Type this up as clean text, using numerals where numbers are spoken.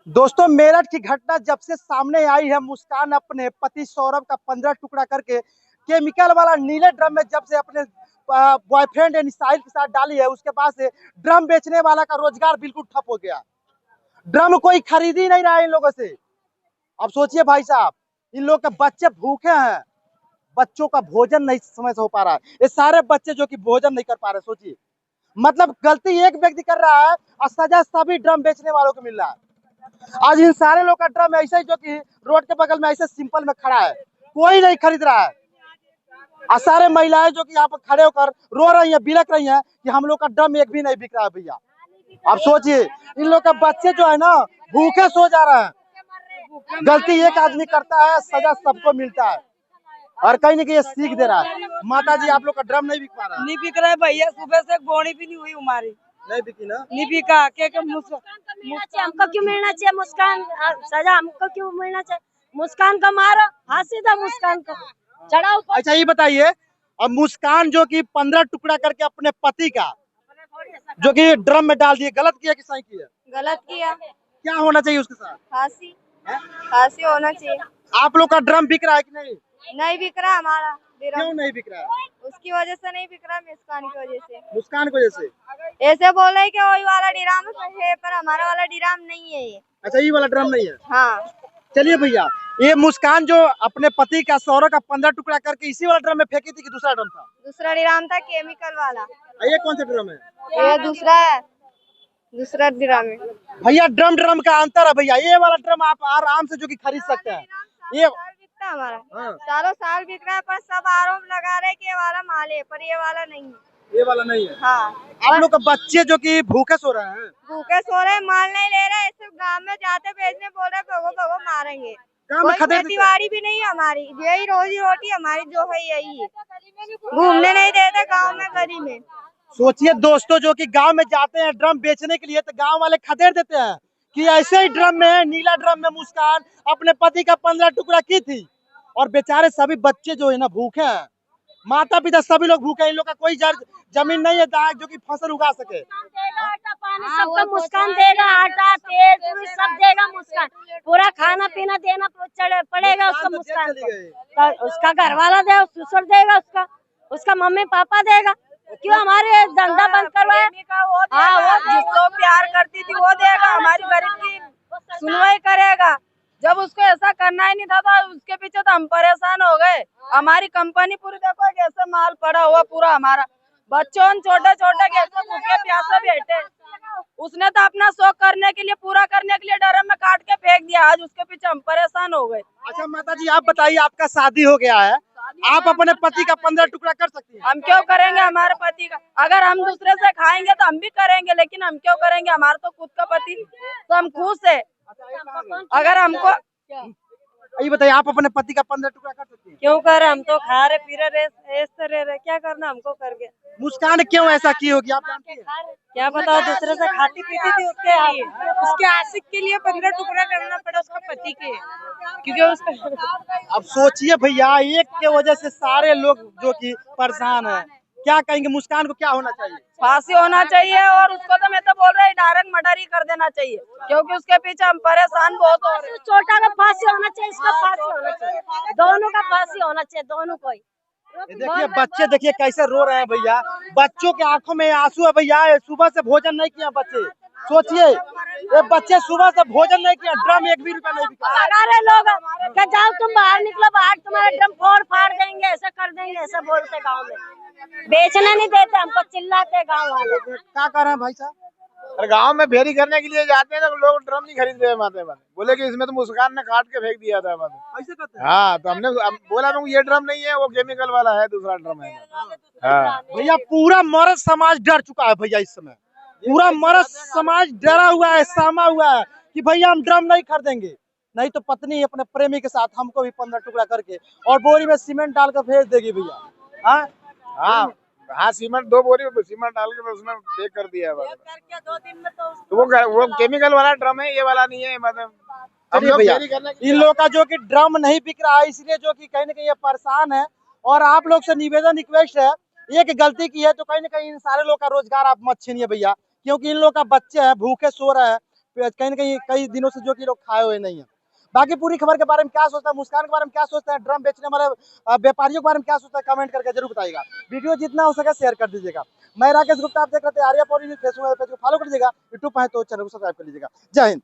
दोस्तों, मेरठ की घटना जब से सामने आई है, मुस्कान अपने पति सौरभ का 15 टुकड़ा करके केमिकल वाला नीले ड्रम में जब से अपने बॉयफ्रेंड निसाइल के साथ डाली है, उसके बाद से ड्रम बेचने वाला का रोजगार बिल्कुल ठप हो गया। ड्रम कोई खरीद ही नहीं रहा है इन लोगों से। अब सोचिए भाई साहब, इन लोग के बच्चे भूखे हैं, बच्चों का भोजन नहीं समय से हो पा रहा है। ये सारे बच्चे जो कि भोजन नहीं कर पा रहे, सोचिए। मतलब गलती एक व्यक्ति कर रहा है और सजा सभी ड्रम बेचने वालों को मिल रहा है। आज इन सारे लोग का ड्रम ऐसे ही जो कि रोड के बगल में ऐसे सिंपल में खड़ा है, कोई नहीं खरीद रहा है। और सारे महिलाएं जो कि यहाँ पर खड़े होकर रो रही हैं, बिलक रही हैं कि हम लोग का ड्रम एक भी नहीं बिक रहा है भैया। आप सोचिए, इन लोग का बच्चे जो है ना, भूखे सो जा रहे हैं। गलती एक आदमी करता है, सजा सबको मिलता है। और कहीं ना कहीं ये सीख दे रहा है। माता जी, आप लोग का ड्रम नहीं बिक पा रहा है? नहीं बिक रहा है भैया, सुबह से बोनी भी नहीं हुई हमारी। नहीं बिकी ना? नहीं बिका हमको क्यों मिलना चाहिए मुस्कान, सजा हमको क्यों मिलना चाहिए? मुस्कान का मारो, हाँ सीधा मुस्कान को चढ़ाओ। अच्छा ये बताइए, अब मुस्कान जो कि 15 टुकड़ा करके अपने पति का जो कि ड्रम में डाल दिए, गलत किया कि सही किया? गलत किया। क्या होना चाहिए उसके साथ? फांसी, फांसी होना चाहिए। आप लोग का ड्रम बिक रहा है कि नहीं? नहीं बिक रहा हमारा ड्रम। क्यों नहीं बिक रहा है? उसकी वजह से नहीं बिक रहा, मुस्कान की वजह से। मुस्कान की वजह से? ऐसे बोल रहे कि वही वाला ड्राम है, पर हमारा वाला ड्राम नहीं है ये। अच्छा, ये वाला ड्रम नहीं है? हाँ। चलिए भैया, ये मुस्कान जो अपने पति का सौरभ का 15 टुकड़ा करके इसी वाला ड्रम में फेंकी थी कि दूसरा ड्रम था? दूसरा ड्राम था, केमिकल वाला। ये कौन सा ड्रम है? ये दूसरा है, दूसरा ड्राम है भैया। ड्रम ड्रम का अंतर है भैया। ये वाला ड्रम आप आराम से जो कि खरीद सकते हैं। ये बिकता है हमारा। हाँ। सालों साल बिक रहा है, पर सब आरोप लगा रहे कि ये वाला माल है, पर ये वाला नहीं है। ये वाला नहीं है? हाँ। आप लोग के बच्चे जो कि भूखे सो रहे हैं? भूखे सो रहे, माल नहीं ले रहे, सिर्फ गांव में जाते बेचने बोल रहे भगो भगो मारेंगे। गाँव में खदेड़ देते हैं। खेतीबाड़ी भी नहीं है हमारी, यही रोजी रोटी हमारी जो है यही है। घूमने नहीं देते गांव में, गली में। सोचिए दोस्तों, जो कि गांव में जाते हैं ड्रम बेचने के लिए, तो गांव वाले खदेड़ देते हैं कि ऐसे ही ड्रम में, नीला ड्रम में मुस्कान अपने पति का 15 टुकड़ा की थी। और बेचारे सभी बच्चे जो है ना भूखे हैं, माता पिता सभी लोग भूखे हैं। इन लोग का कोई जमीन नहीं है जो कि फसल उगा सके। आटा पानी सबका मुस्कान देगा, आटा तेल सब देगा मुस्कान। पूरा खाना पीना देना पड़ेगा उसको मुस्कान को। तो उसका घर वाला देगा, ससुर देगा, उसका मम्मी पापा देगा। क्यों हमारे धंधा बंद करवाया? हाँ, वो जिसको प्यार करती थी वो देगा, हमारी गरीब की सुनवाई करेगा। जब उसको ऐसा करना ही नहीं था तो उसके पीछे तो हम परेशान हो गए। हमारी कंपनी पूरी देखो कैसे माल पड़ा हुआ पूरा हमारा, बच्चों छोटे छोटे कैसे भूखे प्यासे बैठे। उसने तो अपना शौक करने के लिए, पूरा करने के लिए ड्रम में काट के फेंक दिया। आज उसके पीछे हम परेशान हो गए। अच्छा माता जी, आप बताइए, आपका शादी हो गया है, आप अपने पति का 15 टुकड़ा कर सकती हैं? हम क्यों करेंगे हमारे पति का? अगर हम दूसरे से खाएंगे तो हम भी करेंगे, लेकिन हम क्यों करेंगे? हमारा तो खुद का पति, तो हम खुश है। अगर हमको ये बताइए, आप अपने पति का 15 टुकड़ा कर सकती हैं? क्यों कर, हम तो खा रहे पी रहे रहे, क्या करना हमको करके? मुस्कान क्यों ऐसा की होगी, आप जानती हैं? क्या बताओ, दूसरे से खाती पीती थी, उसके आशिक के लिए 15 टुकड़ा करना पड़ा उसका पति के, क्योंकि उसका। अब सोचिए भैया, एक के वजह से सारे लोग जो कि परेशान है। क्या कहेंगे, मुस्कान को क्या होना चाहिए? फांसी होना चाहिए, और उसको तो मैं तो बोल रहा हूँ डायरेक्ट मर्डर ही कर देना चाहिए, क्योंकि उसके पीछे हम परेशान बहुत हो रहे हैं। छोटा का फांसी होना चाहिए, इसका फांसी होना चाहिए, दोनों का फांसी होना चाहिए, दोनों को ही। देखिए बच्चे, देखिए कैसे रो रहे हैं भैया। बच्चों के आंखों में आंसू है भैया। सुबह से भोजन नहीं किया बच्चे। सोचिए, ये बच्चे सुबह से भोजन नहीं किया, ड्रम एक भी रुपया नहीं बिका। लगा रहे लोग क्या, जाओ तुम बाहर निकलो, बाहर तुम्हारा ड्रम फोड़ फाड़ देंगे, ऐसा कर देंगे, ऐसा बोलते गाँव में। बेचने नहीं देते, हमको चिल्लाते गाँव वाले। क्या कर रहे हैं भाई साहब? अरे गांव में फेरी करने के लिए जाते हैं तो लोग ड्रम नहीं खरीदते हैं। माते बोले कि इसमें तो मुस्कान ने काट के फेंक दिया था। ऐसे करते हैं? हाँ, तो हमने बोला तुम ये ड्रम नहीं है, वो केमिकल वाला है, दूसरा ड्रम है। हाँ भैया, पूरा मर्द समाज डर चुका है भैया। इस समय पूरा मर्द समाज डरा हुआ है, सहमा हुआ है कि भैया हम ड्रम नहीं खरीदेंगे, नहीं तो पत्नी अपने प्रेमी के साथ हमको भी 15 टुकड़ा करके और बोरी में सीमेंट डालकर भेज देगी भैया। हाँ हाँ हाँ, सीमेंट 2 बोरी सीमेंट डाल के उसमें पैक कर दिया है। करके 2 दिन में तो वो केमिकल वाला ड्रम है, ये वाला नहीं है। मतलब हम चलिए लोग भैया, फेरी करने के इन लोग का जो कि ड्रम नहीं बिक रहा है, इसलिए जो कि कहीं ना कहीं ये परेशान है। और आप लोग से निवेदन रिक्वेस्ट है, एक गलती की है तो कहीं ना कहीं इन सारे लोग का रोजगार आप मत छीनिए भैया, क्योंकि इन लोग का बच्चे हैं, भूखे सो रहे हैं, कहीं ना कहीं कई दिनों से जो कि लोग खाए हुए नहीं है। बाकी पूरी खबर के बारे में क्या सोचता है, मुस्कान के बारे में क्या सोचता है, ड्रम बेचने वाले व्यापारियों के बारे में क्या सोचता है, कमेंट करके जरूर बताइएगा। वीडियो जितना हो सके शेयर कर दीजिएगा। मैं राकेश गुप्ता, आप देख रहे थे आर्या पौरी, फेसबुक पेज को फॉलो कर लीजिएगा, यूट्यूब पर है तो चैनल को सब्सक्राइब कर लीजिएगा। जय हिंद।